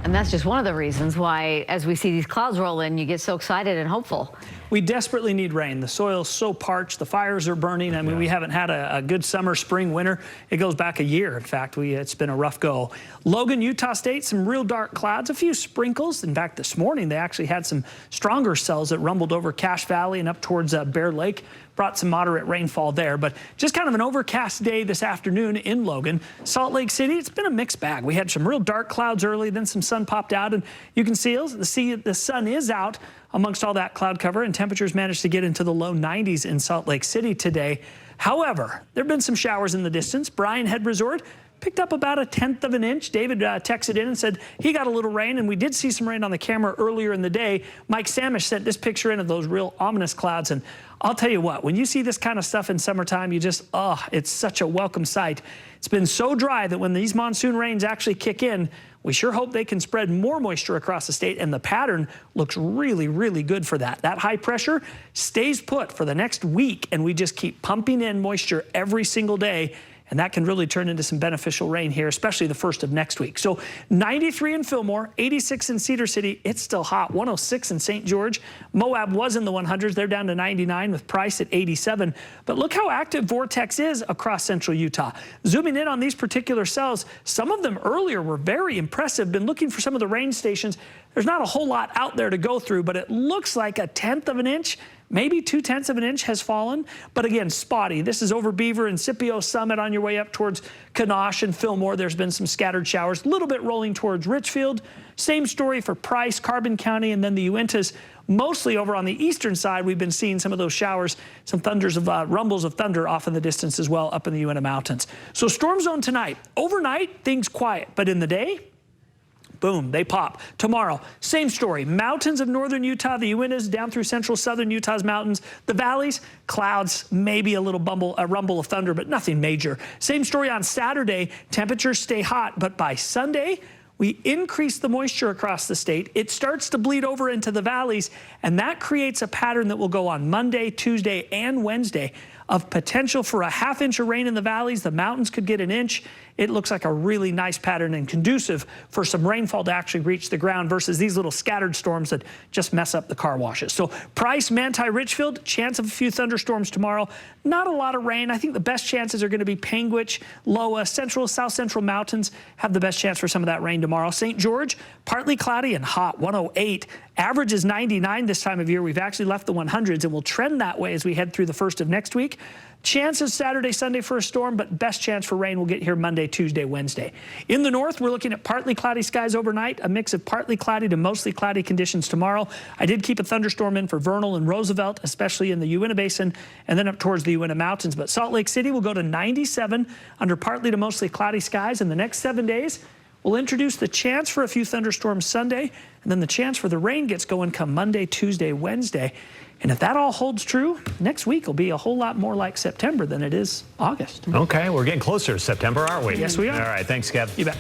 And that's just one of the reasons why, as we see these clouds roll in, you get so excited and hopeful. We desperately need rain. The soil's so parched. The fires are burning. I mean, we haven't had a good summer, spring, winter. It goes back a year. In fact, it's been a rough go. Logan, Utah State, some real dark clouds, a few sprinkles. In fact, this morning, they actually had some stronger cells that rumbled over Cache Valley and up towards Bear Lake. Brought some moderate rainfall there, but just kind of an overcast day this afternoon in Logan. Salt Lake City, it's been a mixed bag. We had some real dark clouds early, then some sun popped out, and you can see the sun is out amongst all that cloud cover, and temperatures managed to get into the low 90s in Salt Lake City today. However, there have been some showers in the distance. Bryan Head Resort picked up about 1/10 of an inch. David texted in and said he got a little rain, and we did see some rain on the camera earlier in the day. Mike Samish sent this picture in of those real ominous clouds, and I'll tell you what, when you see this kind of stuff in summertime, you just, it's such a welcome sight. It's been so dry that when these monsoon rains actually kick in, we sure hope they can spread more moisture across the state, and the pattern looks really, really good for that. That high pressure stays put for the next week, and we just keep pumping in moisture every single day. And that can really turn into some beneficial rain here, especially the first of next week. So 93 in Fillmore, 86 in Cedar City. It's still hot. 106 in St. George. Moab was in the 100s. They're down to 99 with Price at 87. But look how active Vortex is across central Utah. Zooming in on these particular cells, some of them earlier were very impressive. Been looking for some of the rain stations. There's not a whole lot out there to go through, but it looks like 1/10 of an inch. Maybe 2/10 of an inch has fallen, but again, spotty. This is over Beaver and Scipio Summit on your way up towards Kanosh and Fillmore. There's been some scattered showers, a little bit rolling towards Richfield. Same story for Price, Carbon County, and then the Uintas. Mostly over on the eastern side, we've been seeing some of those showers, some rumbles of thunder off in the distance as well up in the Uinta Mountains. So storm zone tonight. Overnight, things quiet, but in the day, boom, they pop. Tomorrow, same story. Mountains of northern Utah, the Uintas down through central southern Utah's mountains. The valleys, clouds, maybe a little rumble of thunder, but nothing major. Same story on Saturday. Temperatures stay hot, but by Sunday, we increase the moisture across the state. It starts to bleed over into the valleys, and that creates a pattern that will go on Monday, Tuesday, and Wednesday of potential for 1/2 inch of rain in the valleys. The mountains could get 1 inch. It looks like a really nice pattern and conducive for some rainfall to actually reach the ground versus these little scattered storms that just mess up the car washes. So Price, Manti, Richfield, chance of a few thunderstorms tomorrow. Not a lot of rain. I think the best chances are going to be Panguitch, Loa, central, south central mountains have the best chance for some of that rain tomorrow. St. George, partly cloudy and hot, 108. Average is 99 this time of year. We've actually left the 100s, and we'll trend that way as we head through the first of next week. Chances Saturday, Sunday for a storm, but best chance for rain will get here Monday, Tuesday, Wednesday. In the north, we're looking at partly cloudy skies overnight, a mix of partly cloudy to mostly cloudy conditions tomorrow. I did keep a thunderstorm in for Vernal and Roosevelt, especially in the Uinta Basin and then up towards the Uinta Mountains. But Salt Lake City will go to 97 under partly to mostly cloudy skies. In the next 7 days, we'll introduce the chance for a few thunderstorms Sunday, and then the chance for the rain gets going come Monday, Tuesday, Wednesday. And if that all holds true, next week will be a whole lot more like September than it is August. Okay, we're getting closer to September, aren't we? Yes, we are. All right, thanks, Kev. You bet.